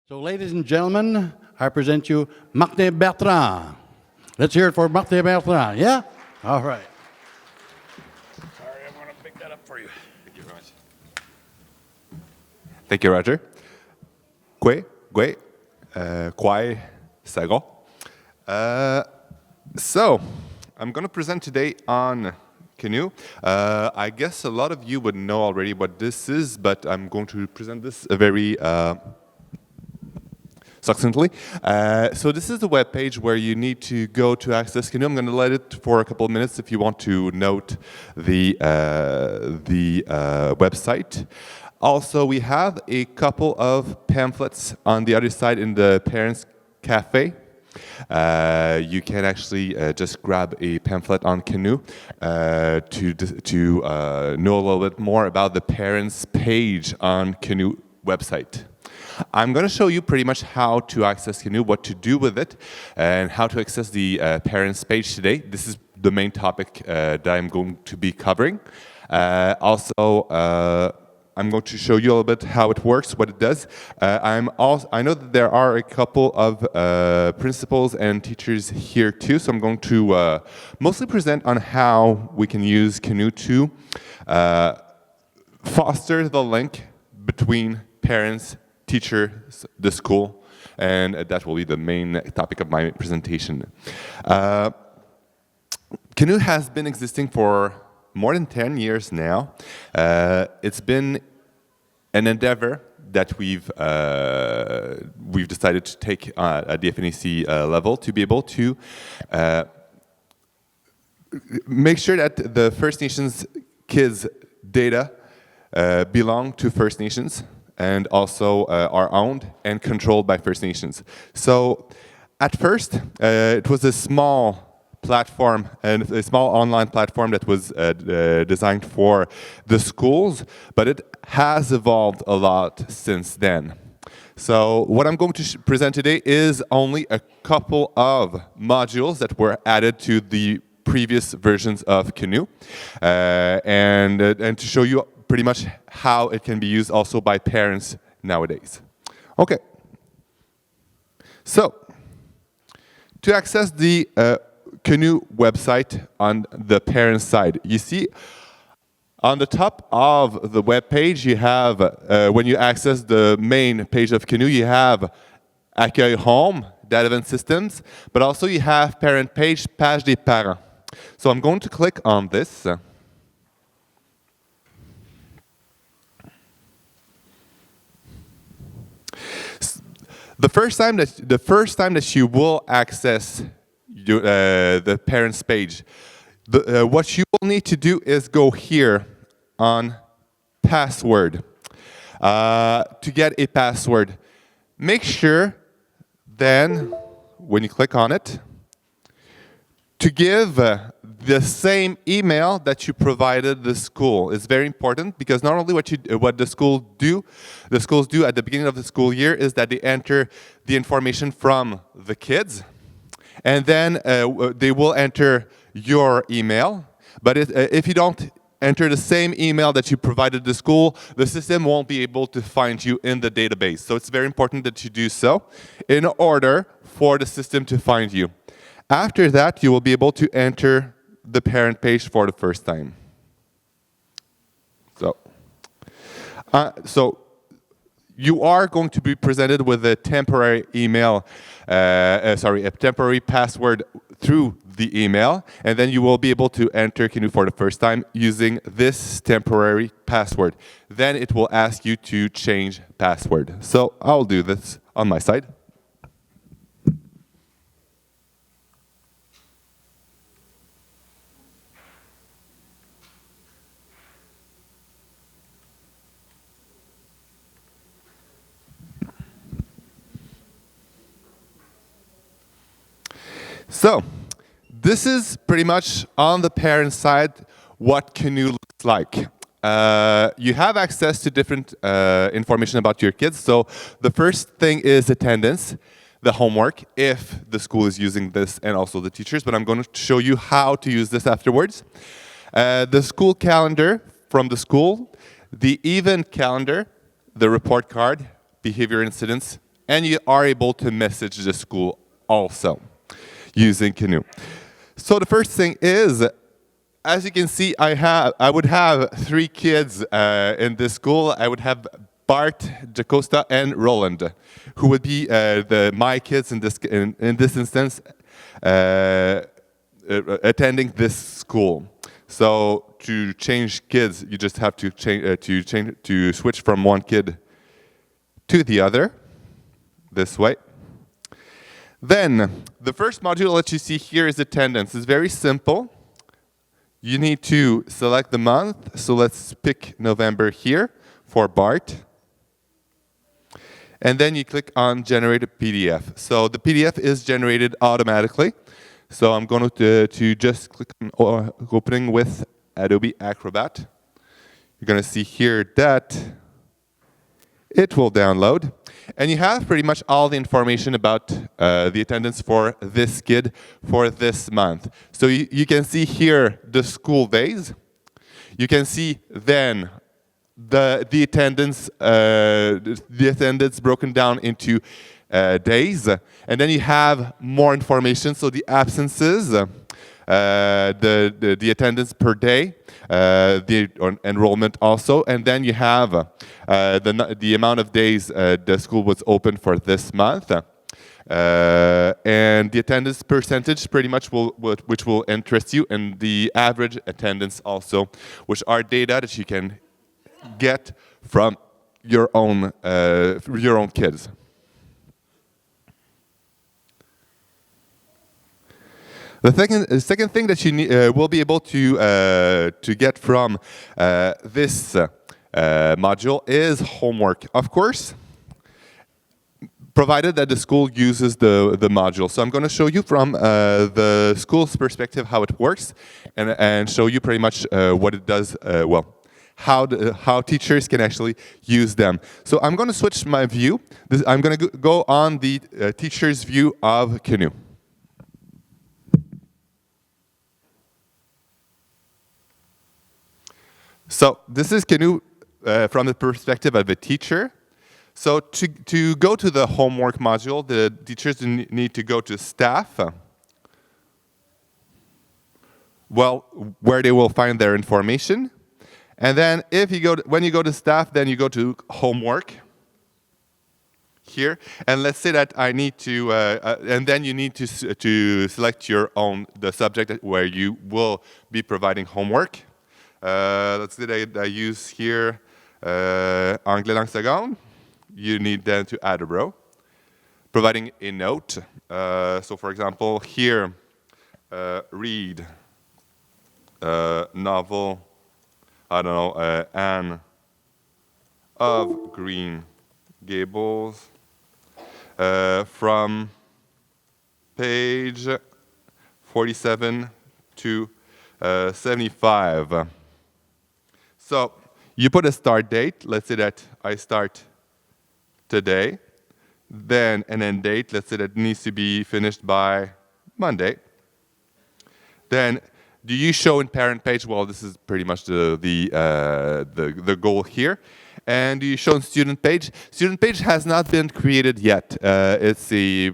So, ladies and gentlemen, I present you Bertrand. Let's hear it for Bertrand, yeah? All right. Sorry, I'm going to pick that up for you. Thank you very much. Thank you, Roger. Kwai, Sago. So, I'm going to present today on CANO. I guess a lot of you would know already what this is, but I'm going to present this very succinctly. So this is the web page where you need to go to access CANO. I'm going to let it for a couple of minutes if you want to note the website. Also, we have a couple of pamphlets on the other side in the Parents Cafe. You can actually just grab a pamphlet on CANO to know a little bit more about the Parents page on CANO website. I'm going to show you pretty much how to access CANO, what to do with it, and how to access the Parents page today. This is the main topic that I'm going to be covering. I'm going to show you a little bit how it works, what it does. I know that there are a couple of principals and teachers here too, so I'm going to mostly present on how we can use CANO to foster the link between parents, teachers, the school, and that will be the main topic of my presentation. CANO has been existing for more than 10 years now. It's been an endeavor that we've decided to take at the FNEC level to be able to make sure that the First Nations kids' data belong to First Nations and also are owned and controlled by First Nations. So at first, it was a small platform, and a small online platform that was designed for the schools, but it has evolved a lot since then. So what I'm going to present today is only a couple of modules that were added to the previous versions of CANO, and to show you pretty much how it can be used also by parents nowadays. Okay. So, to access the CANO website on the parent side, you see on the top of the web page you have, when you access the main page of CANO, you have Accueil Home, Data Event Systems, but also you have Parent Page, Page des Parents. So I'm going to click on this. The first time that you will access the parents page, what you will need to do is go here on password to get a password. Make sure then, when you click on it, to give the same email that you provided the school. Is very important because not only what the schools do at the beginning of the school year is that they enter the information from the kids, and then they will enter your email. But if you don't enter the same email that you provided the school, the system won't be able to find you in the database. So it's very important that you do so in order for the system to find you. After that, you will be able to enter the parent page for the first time. So you are going to be presented with a temporary email, a temporary password through the email, and then you will be able to enter CANO for the first time using this temporary password. Then it will ask you to change password. So I'll do this on my side. So, this is pretty much on the parent side what CANO looks like. You have access to different information about your kids. So, the first thing is attendance, the homework, if the school is using this, and also the teachers. But I'm going to show you how to use this afterwards. The school calendar from the school, the event calendar, the report card, behavior incidents, and you are able to message the school also using CANO. So the first thing is, as you can see, I would have 3 kids in this school. I would have Bart, Jacosta, and Roland, who would be my kids in this instance, attending this school. So to change kids, you just have to switch from one kid to the other, this way. Then the first module that you see here is attendance. It's very simple. You need to select the month. So let's pick November here for Bart. And then you click on Generate a PDF. So the PDF is generated automatically. So I'm going to just click on opening with Adobe Acrobat. You're going to see here that it will download. And you have pretty much all the information about the attendance for this kid for this month. So you can see here the school days. You can see then the attendance broken down into days, and then you have more information. So the absences, the attendance per day, the enrollment also, and then you have the amount of days the school was open for this month. And the attendance percentage pretty much which will interest you, and the average attendance also, which are data that you can get from your own kids. The second thing that you will be able to get from this module is homework, of course, provided that the school uses the module. So I'm going to show you from the school's perspective how it works, and show you pretty much what it does how teachers can actually use them. So I'm going to switch my view. I'm going to go on the teacher's view of CANO. So this is CANO from the perspective of a teacher. So to go to the homework module, the teachers need to go to staff. Well, where they will find their information. And then when you go to staff, then you go to homework here. And let's say that I need to, and then you need to select the subject where you will be providing homework. Let's say that I use here Anglais langue seconde. You need then to add a row, providing a note. So for example, here, read novel, I don't know, Anne of Green Gables, from page 47 to 75. So you put a start date. Let's say that I start today. Then an end date. Let's say that needs to be finished by Monday. Then do you show in parent page? Well, this is pretty much the goal here. And do you show in student page? Student page has not been created yet. It's a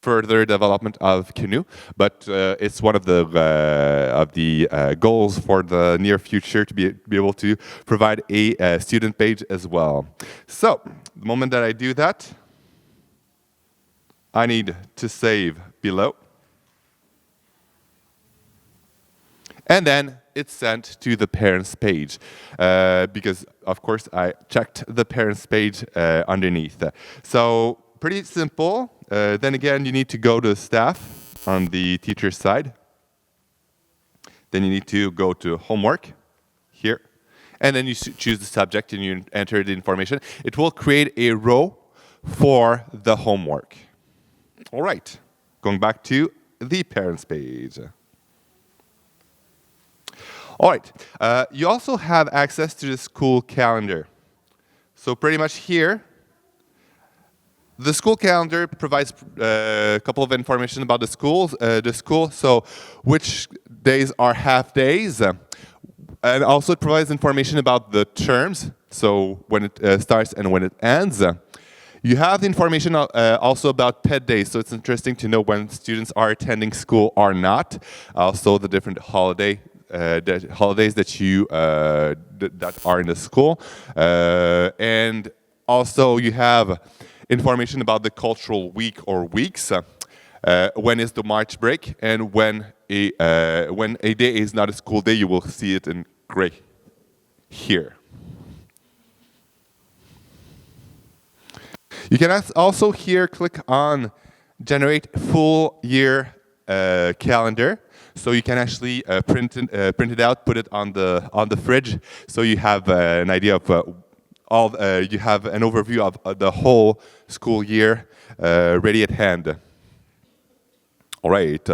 further development of CANO, but it's one of the goals for the near future to be able to provide a student page as well. So the moment that I do that, I need to save below. And then it's sent to the parents page because, of course, I checked the parents page underneath. So pretty simple. Then again, you need to go to staff on the teacher's side. Then you need to go to homework here. And then you choose the subject and you enter the information. It will create a row for the homework. All right, going back to the parents page. All right, you also have access to the school calendar. So pretty much here, the school calendar provides a couple of information about the school. So which days are half days, and also it provides information about the terms. So when it starts and when it ends. You have the information also about pet days, so it's interesting to know when students are attending school or not. Also, the different holidays that you that are in the school, and also you have information about the cultural week or weeks. When is the March break, and when a day is not a school day, you will see it in gray here. You can also here click on generate full year calendar, so you can actually print it out, put it on the fridge, so you have an idea of you have an overview of the whole school year ready at hand. All right.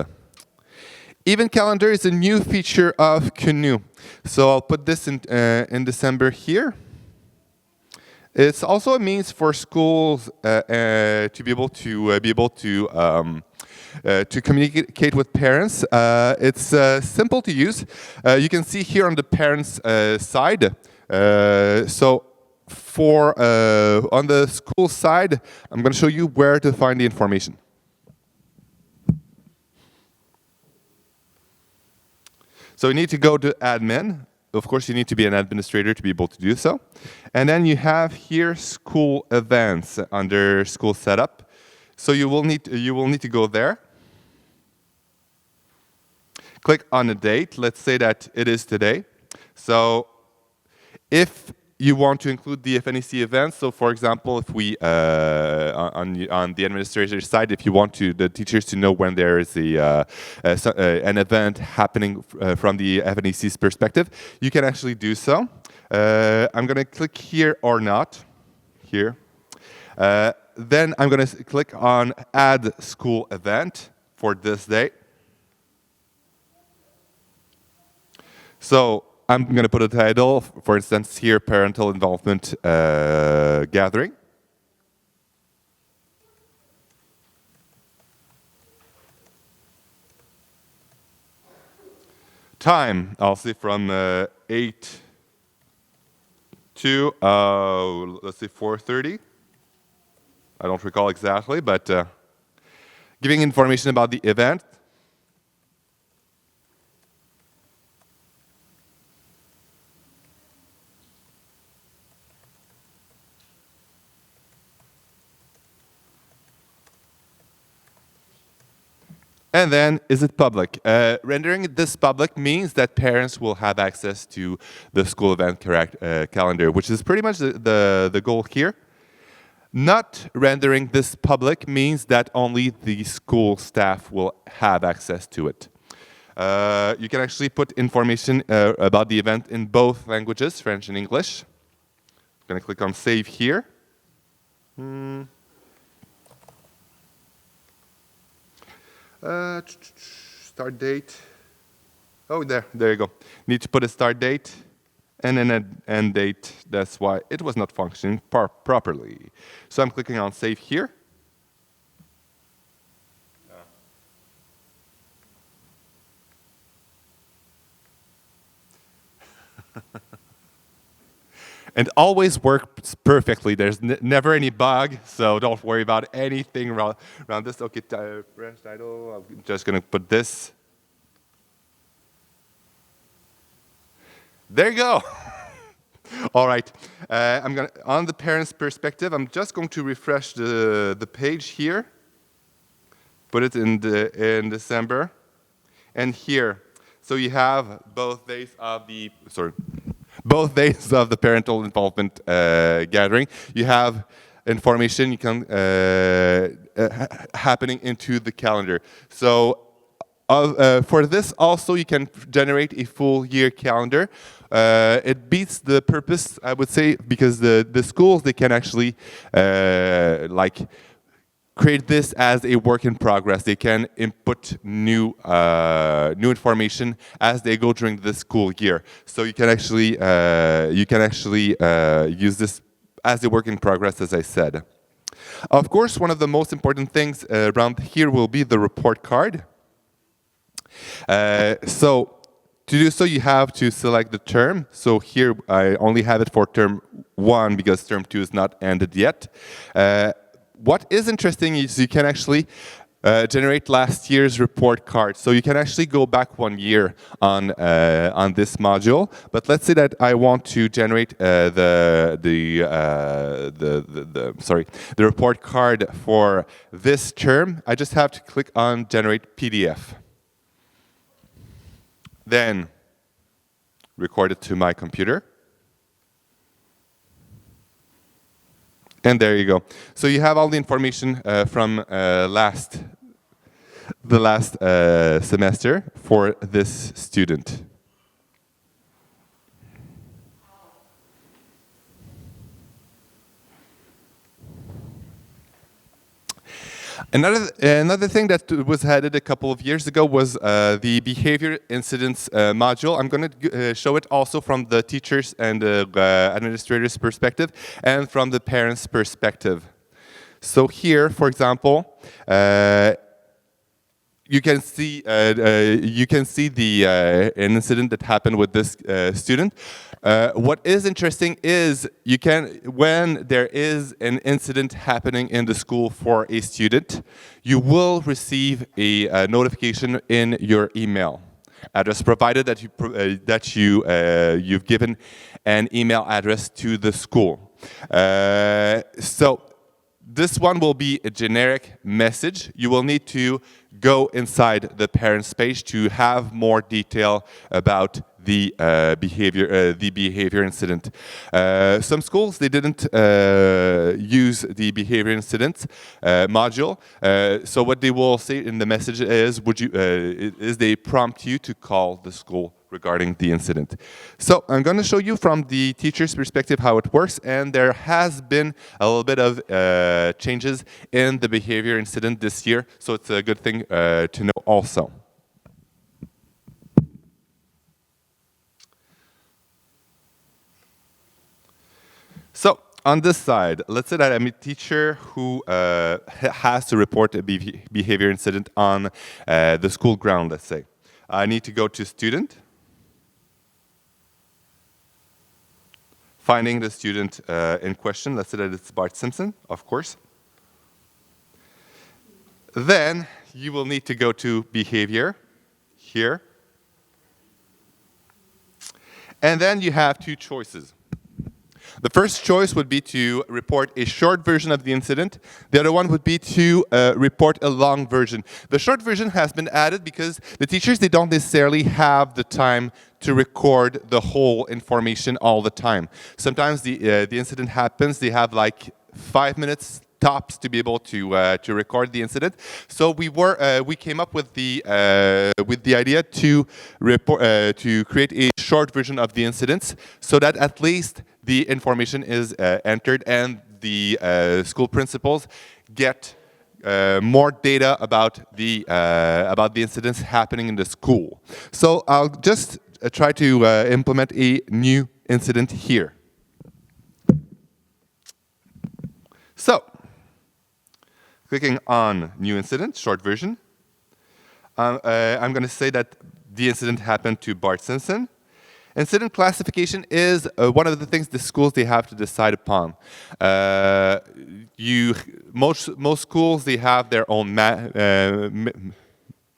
Event calendar is a new feature of CANO, so I'll put this in December here. It's also a means for schools to be able to communicate with parents. It's simple to use. You can see here on the parents' side. So on the school side, I'm going to show you where to find the information. So you need to go to admin. Of course, you need to be an administrator to be able to do so. And then you have here school events under school setup. So you will need to go there. Click on a date. Let's say that it is today. So if you want to include the FNEC events, so for example, if we on the administrator side, if you want the teachers to know when there is an event happening from the FNEC's perspective, you can actually do so. I'm going to click here or not, here. Then I'm going to click on add school event for this day. So I'm going to put a title, for instance, here, Parental Involvement Gathering. Time, I'll say from 8 to, let's say 4:30. I don't recall exactly, but giving information about the event. And then, is it public? Rendering this public means that parents will have access to the school event calendar, which is pretty much the goal here. Not rendering this public means that only the school staff will have access to it. You can actually put information about the event in both languages, French and English. I'm going to click on Save here. Start date. Oh, there you go. Need to put a start date and an end date. That's why it was not functioning properly. So I'm clicking on Save here. And always works perfectly. There's never any bug, so don't worry about anything around this. Okay, branch title, I'm just going to put this. There you go. All right, on the parent's perspective, I'm just going to refresh the page here. Put it in December. And here, so you have both days of the, parental involvement gathering. You have information you can happening into the calendar. So for this also you can generate a full year calendar. It beats the purpose, I would say, because the schools, they can actually create this as a work in progress. They can input new information as they go during the school year. So you can actually use this as a work in progress, as I said. Of course, one of the most important things around here will be the report card. So To do so, you have to select the term. So here, I only have it for term 1 because term 2 is not ended yet. What is interesting is you can actually generate last year's report card. So you can actually go back 1 year on this module. But let's say that I want to generate the report card for this term. I just have to click on Generate PDF. Then record it to my computer. And there you go. So you have all the information from the last semester for this student. Another thing that was added a couple of years ago was the behavior incidents module. I'm going to show it also from the teachers and the administrators' perspective and from the parents' perspective. So here, for example, you can see the an incident that happened with this student. What is interesting is when there is an incident happening in the school for a student, you will receive a notification in your email address, provided that you've given an email address to the school. So this one will be a generic message. You will need to go inside the parents page to have more detail about the behavior incident. Some schools, they didn't use the behavior incident module. So what they will say in the message is, they prompt you to call the school regarding the incident. So I'm going to show you from the teacher's perspective how it works, and there has been a little bit of changes in the behavior incident this year, so it's a good thing to know also. So on this side, let's say that I'm a teacher who has to report a behavior incident on the school ground, let's say. I need to go to student, finding the student in question. Let's say that it's Bart Simpson, of course. Then you will need to go to behavior here. And then you have two choices. The first choice would be to report a short version of the incident. The other one would be to report a long version. The short version has been added because the teachers, they don't necessarily have the time to record the whole information all the time. Sometimes the incident happens, they have like 5 minutes tops to be able to record the incident. So we came up with the idea to create a short version of the incidents, so that at least the information is entered and the school principals get more data about the incidents happening in the school. So I'll just try to implement a new incident here. So, clicking on New Incident, short version, I'm going to say that the incident happened to Bart Simpson. Incident classification is one of the things the schools, they have to decide upon. Most schools, they have their own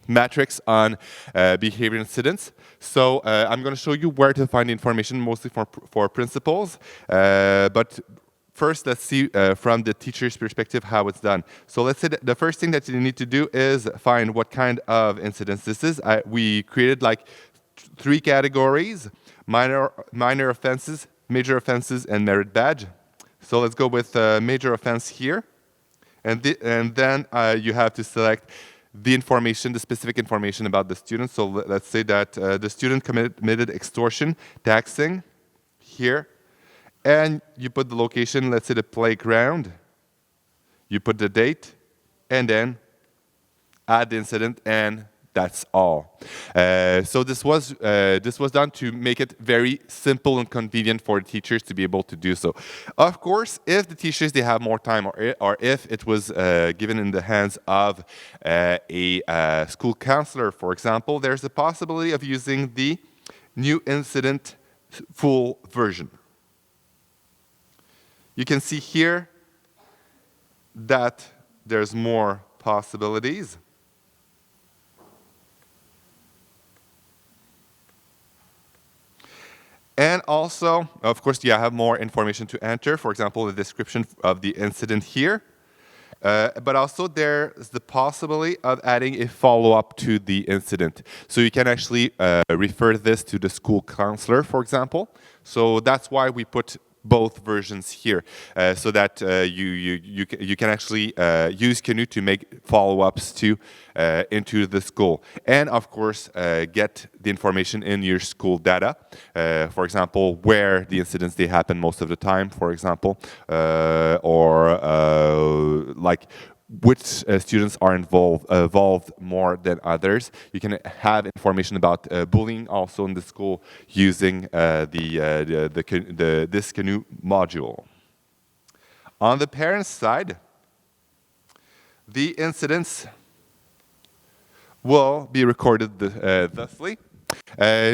matrix on behavior incidents. So I'm going to show you where to find the information, mostly for principals. But first, let's see from the teacher's perspective how it's done. So let's say that the first thing that you need to do is find what kind of incidents this is. We created like 3 categories: minor offenses, major offenses, and merit badge. So let's go with major offense here. And then you have to select the information, the specific information about the student. So let's say that the student committed extortion, taxing here. And you put the location, let's say the playground. You put the date, and then add the incident, and that's all. So this was done to make it very simple and convenient for the teachers to be able to do so. Of course, if the teachers, they have more time, or if it was given in the hands of a school counselor, for example, there's a possibility of using the new incident full version. You can see here that there's more possibilities. And also, of course, you have more information to enter. For example, the description of the incident here. But also there's the possibility of adding a follow-up to the incident. So you can actually refer this to the school counselor, for example. So that's why we put both versions here, so that you can actually use CANO to make follow-ups to into the school, and of course get the information in your school data. For example, where the incidents they happen most of the time, for example, or like which students are involved more than others. You can have information about bullying also in the school using this CANO module. On the parents' side, the incidents will be recorded thusly.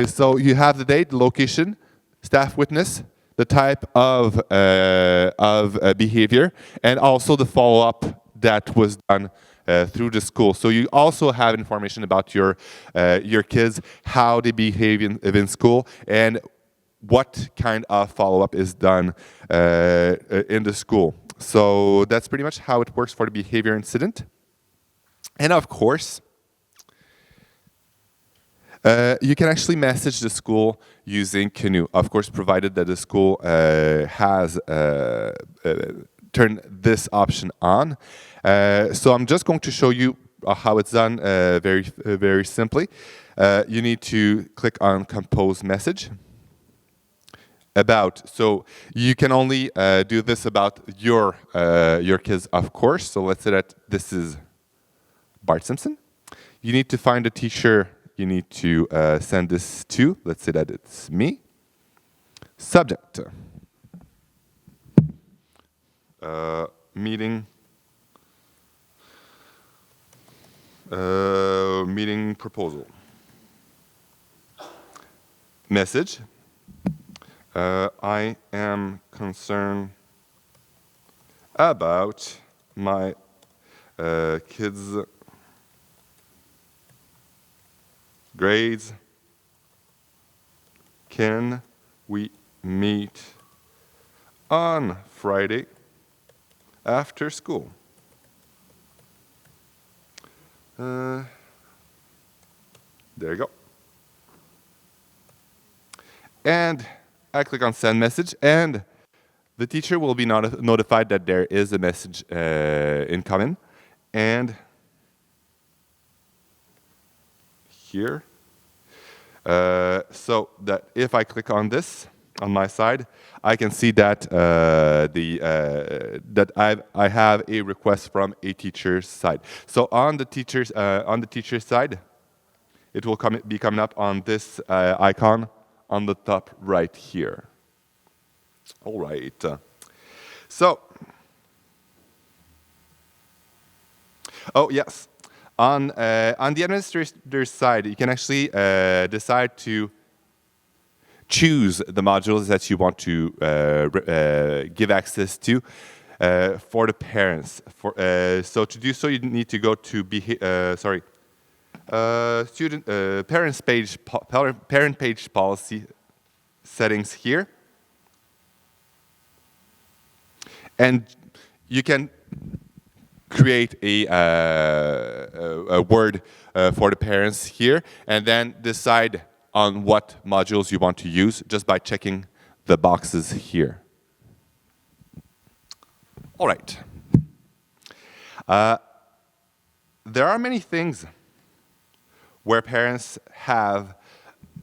So you have the date, location, staff witness, the type of behavior, and also the follow-up that was done through the school. So you also have information about your kids, how they behave in school, and what kind of follow-up is done in the school. So that's pretty much how it works for the behavior incident. And of course, you can actually message the school using CANO, of course, provided that the school has turned this option on. So I'm just going to show you how it's done very simply. You need to click on Compose Message. About, so you can only do this about your kids, of course. So let's say that this is Bart Simpson. You need to find a teacher you need to send this to. Let's say that it's me. Subject. Meeting proposal. Message. I am concerned about my kids' grades. Can we meet on Friday after school? There you go. And I click on Send Message, and the teacher will be notified that there is a message incoming. And here, so that if I click on this on my side, I can see that that I have a request from a teacher's side. So on the teacher's side, it will be coming up on this icon on the top right here. All right. So, oh yes, on the administrator's side, you can actually decide to choose the modules that you want to give access to for the parents. So to do so, you need to go to parent page policy settings here, and you can create a word for the parents here, and then decide on what modules you want to use just by checking the boxes here. All right. There are many things where parents have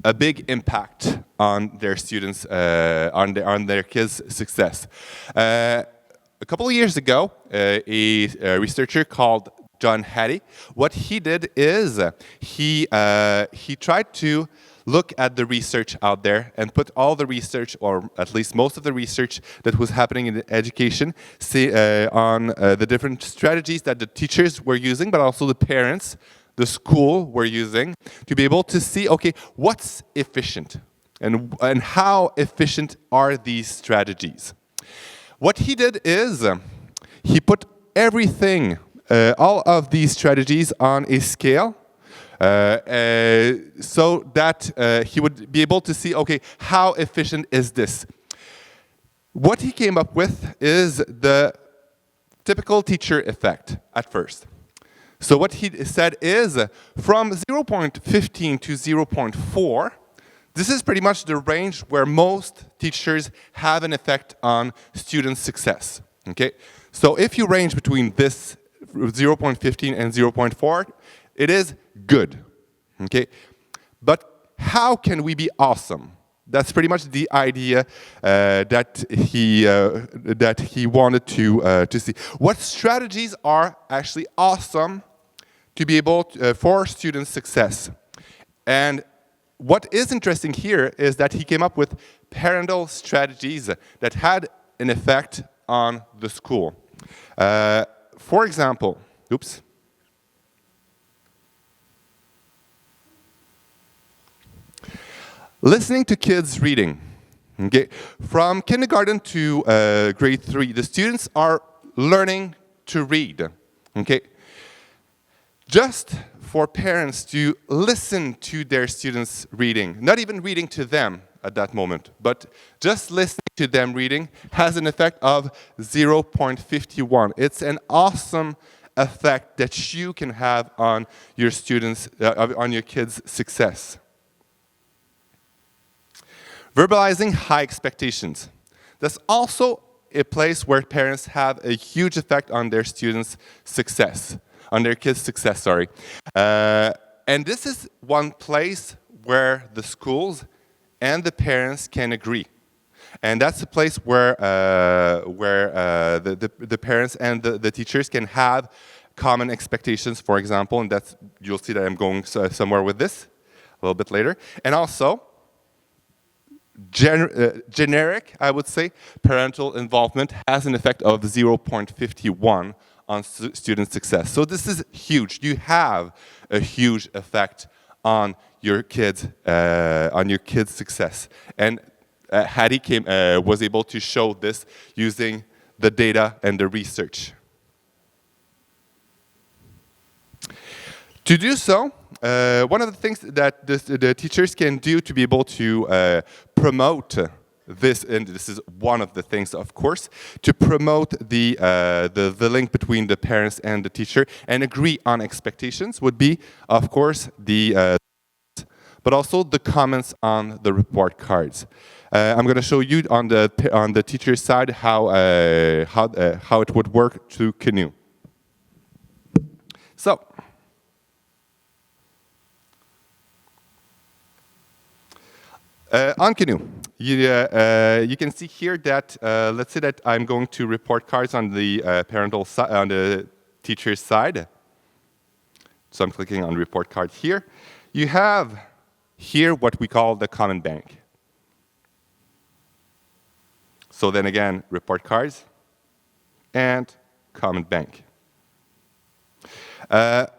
a big impact on their students, on their kids' success. A couple of years ago, a researcher called John Hattie, what he did is he tried to look at the research out there and put all the research, or at least most of the research that was happening in education, on the different strategies that the teachers were using, but also the parents, the school were using, to be able to see, okay, what's efficient? and how efficient are these strategies. What he did is he put everything, all of these strategies on a scale so that he would be able to see, okay, how efficient is this? What he came up with is the typical teacher effect at first. So what he said is from 0.15 to 0.4, this is pretty much the range where most teachers have an effect on student success. Okay? So if you range between this 0.15 and 0.4, it is good. Okay? But how can we be awesome? That's pretty much the idea that he wanted to see. What strategies are actually awesome to be able to, for student success? And what is interesting here is that he came up with parental strategies that had an effect on the school. For example, oops. Listening to kids reading. Okay. From kindergarten to grade 3, the students are learning to read. Okay. Just for parents to listen to their students reading, not even reading to them at that moment, but just listening to them reading has an effect of 0.51. It's an awesome effect that you can have on your students, on your kids' success. Verbalizing high expectations. That's also a place where parents have a huge effect on their students' success, on their kids' success, sorry. And this is one place where the schools and the parents can agree. And that's a place where the parents and the teachers can have common expectations, for example, and that's, you'll see that I'm going somewhere with this a little bit later. And also, generic, I would say, parental involvement has an effect of 0.51 on student success. So this is huge. You have a huge effect on your kids' success. And Hattie was able to show this using the data and the research. To do so, one of the things that the teachers can do to be able to promote this, and this is one of the things, of course, to promote the link between the parents and the teacher and agree on expectations would be, of course, but also the comments on the report cards. I'm going to show you on the teacher's side how it would work through CANO. So. On CANO, you can see here that let's say that I'm going to report cards on the parental side, on the teacher's side. So I'm clicking on report card here. You have here what we call the common bank. So then again, report cards and common bank. The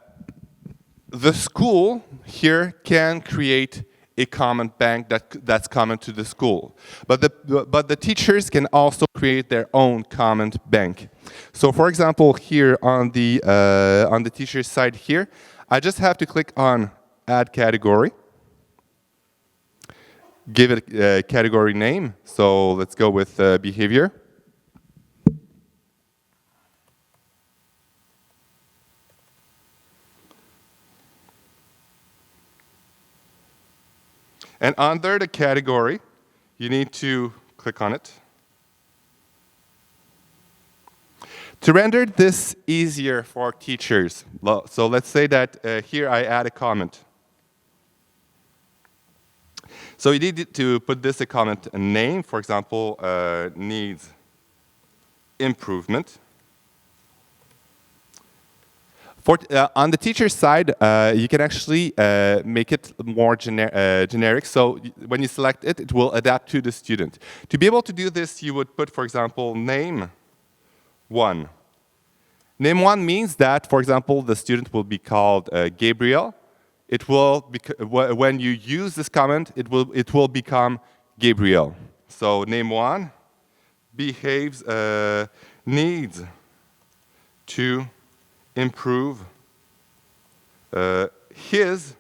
school here can create a common bank that's common to the school. But the teachers can also create their own common bank. So for example, here on the teacher's side here, I just have to click on Add Category. Give it a category name. So let's go with Behavior. And under the category, you need to click on it. To render this easier for teachers, so let's say that here I add a comment. So you need to put this a comment a name, for example, needs improvement. On the teacher side, you can actually make it more generic. So when you select it, it will adapt to the student. To be able to do this, you would put, for example, name 1. Name 1 means that, for example, the student will be called Gabriel. it will when you use this comment, it will become Gabriel. So name one, behaves, needs to improve his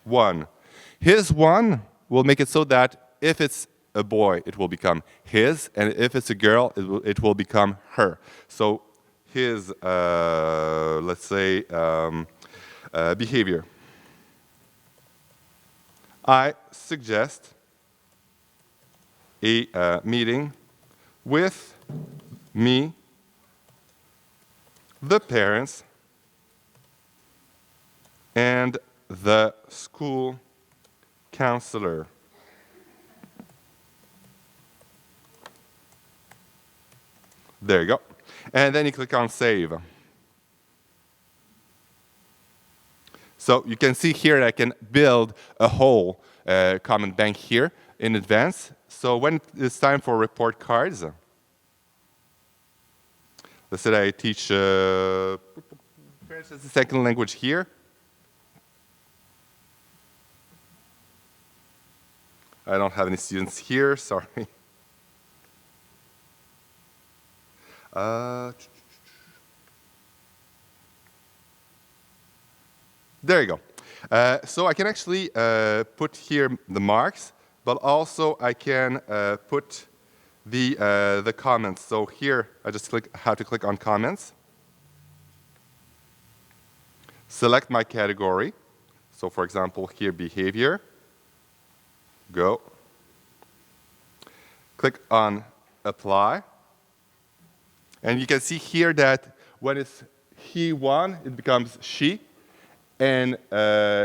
one. His one will make it so that if it's a boy, it will become his, and if it's a girl, it will become her. So his, let's say, behavior. I suggest a meeting with me, the parents, and the school counselor. There you go. And then you click on Save. So you can see here that I can build a whole comment bank here in advance. So when it's time for report cards, let's say I teach French as a second language here. I don't have any students here, sorry. There you go. So I can actually put here the marks, but also I can put the comments. So here I just have to click on comments. Select my category. So for example, here behavior. Go. Click on apply. And you can see here that when it's he one, it becomes she, and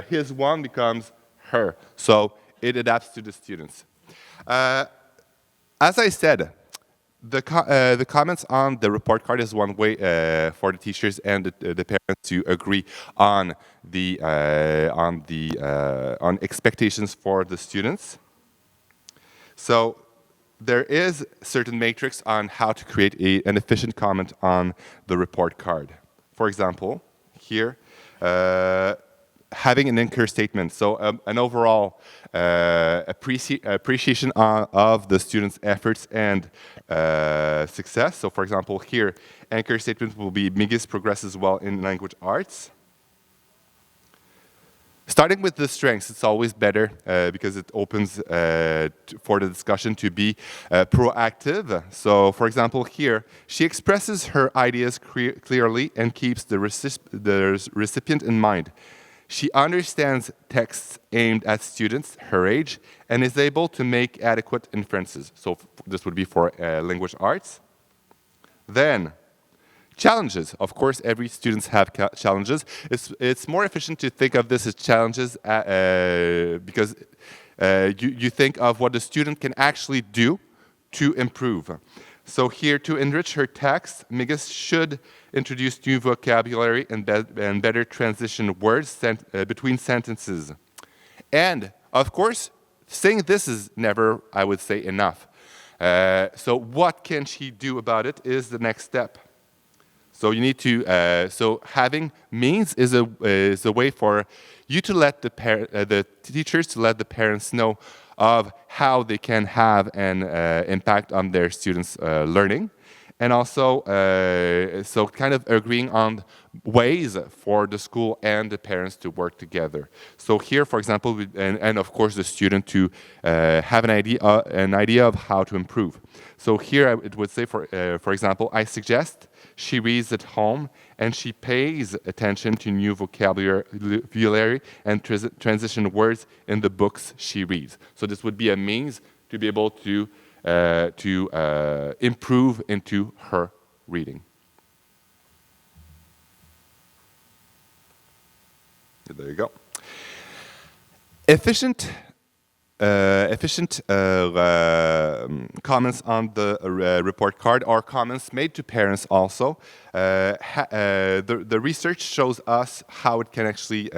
his one becomes her. So it adapts to the students. As I said, the comments on the report card is one way for the teachers and the parents to agree on on expectations for the students. So there is certain matrix on how to create an efficient comment on the report card. For example, here, having an anchor statement, so an overall appreciation of the students' efforts and success. So for example, here, anchor statement will be Migis progresses well in language arts. Starting with the strengths, it's always better because it opens for the discussion to be proactive. So, for example, here, she expresses her ideas clearly and keeps the recipient in mind. She understands texts aimed at students her age and is able to make adequate inferences. So this would be for language arts. Then, challenges. Of course, every students have challenges. It's more efficient to think of this as challenges because you think of what the student can actually do to improve. So here, to enrich her text, Migis should introduce new vocabulary and better transition words between sentences. And, of course, saying this is never, I would say, enough. So what can she do about it is the next step. So you need to. So having means is a way for you to let the teachers to let the parents know of how they can have an impact on their students' learning, and also so kind of agreeing on ways for the school and the parents to work together. So here, for example, and of course the student to have an idea of how to improve. So here it would say, for example, I suggest she reads at home and she pays attention to new vocabulary and transition words in the books she reads. So this would be a means to be able to improve into her reading. There you go. Efficient comments on the report card or comments made to parents also. The research shows us how it can actually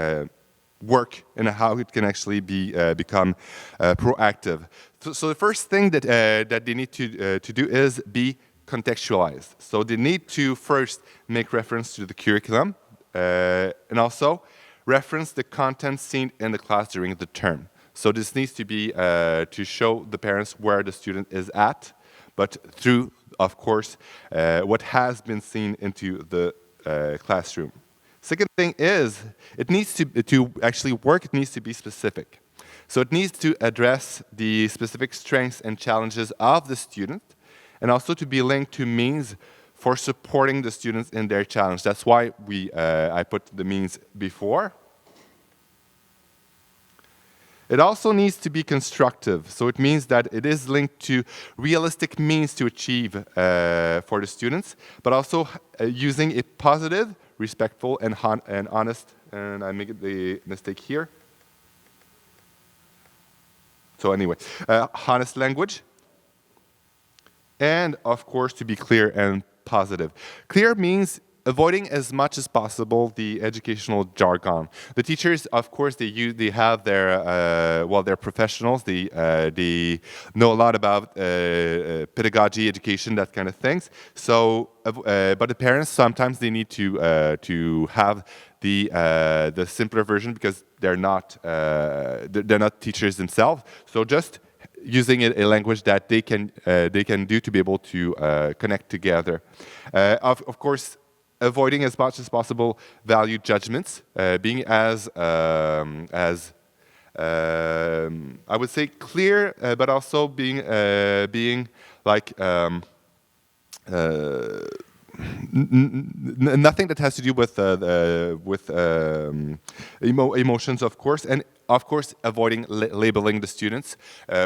work and how it can actually become proactive. So the first thing that they need to do is be contextualized. So they need to first make reference to the curriculum and also reference the content seen in the class during the term. So this needs to be to show the parents where the student is at, but through, of course, what has been seen into the classroom. Second thing is, it needs to actually work, it needs to be specific. So it needs to address the specific strengths and challenges of the student, and also to be linked to means for supporting the students in their challenge. That's why I put the means before. It also needs to be constructive, so it means that it is linked to realistic means to achieve for the students, but also using a positive, respectful, and honest, and I make the mistake here. So anyway, honest language, and of course to be clear and positive. Clear means avoiding as much as possible the educational jargon. The teachers, of course, they have their they're professionals. They know a lot about pedagogy, education, that kind of things. So, but the parents sometimes they need to have the simpler version because they're not teachers themselves. So just using a language that they can do to be able to connect together. Of course, avoiding as much as possible value judgments, being as I would say clear, but also being like nothing that has to do with emotions, of course, and of course avoiding labeling the students.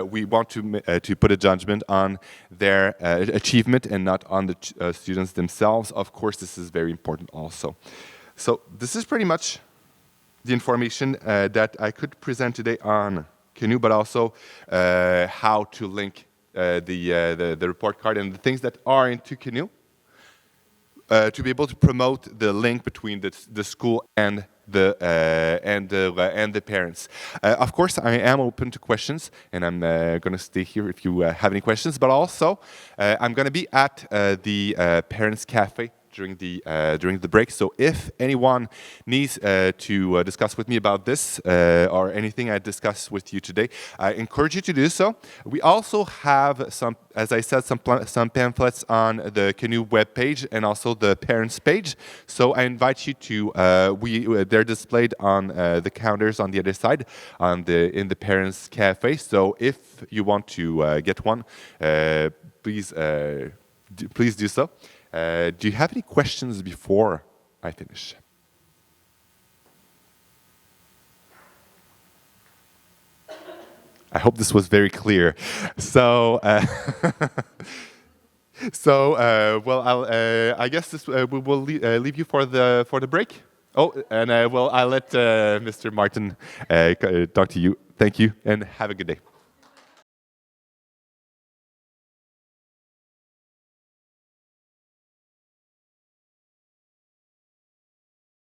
We want to put a judgment on their achievement and not on the students themselves. Of course, this is very important also. So this is pretty much the information that I could present today on CANO, but also how to link the report card and the things that are into CANO. To be able to promote the link between the school and the parents. Of course, I am open to questions, and I'm going to stay here if you have any questions. But also, I'm going to be at the Parents Cafe during the break. So if anyone needs to discuss with me about this or anything I discussed with you today, I encourage you to do so. We also have some, as I said, some pamphlets on the CANO webpage and also the parents page. So I invite you to. They're displayed on the counters on the other side in the Parents Cafe. So if you want to get one, please do so. Do you have any questions before I finish? I hope this was very clear. So, I guess we will leave you for the break. Oh, and I'll let Mr. Martin talk to you. Thank you, and have a good day.